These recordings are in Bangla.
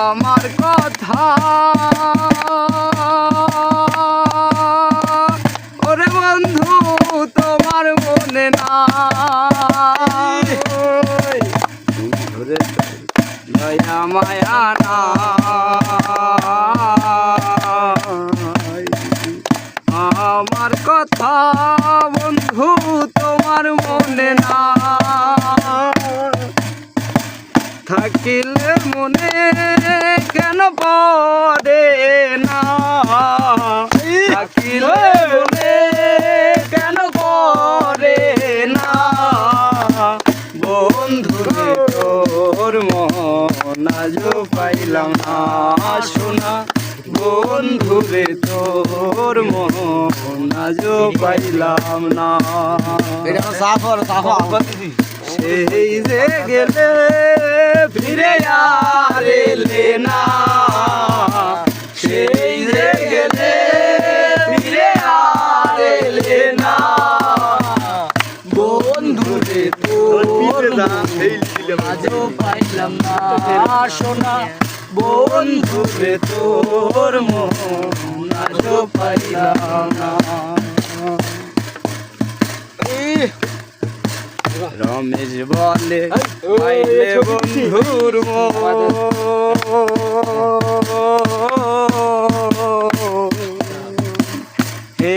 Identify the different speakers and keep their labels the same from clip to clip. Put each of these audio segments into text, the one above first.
Speaker 1: আমার কথা ওরে বন্ধু তোমার মনে না দয়া মায়া না আমার কথা বন্ধু তোমার মনে না থাকিলে মনে কেন পড়ে না থাকিলে মনে কেন পড়ে না বন্ধুরে তোর মন আজও পাইলাম না শোনা বন্ধুরে তোর মন আজও পাইলাম না সেই যে গেলে ফিরে আর এলে না সেই যে গেলে ফিরে আর এলে না বন্ধুরে তোর আজও পাইলাম না শোনা বন্ধুরে তোর মন আজও পাইলাম না রমেশ বলে পাইলে বন্ধুর হে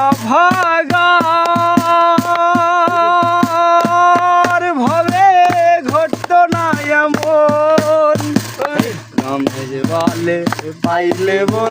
Speaker 1: অভাগা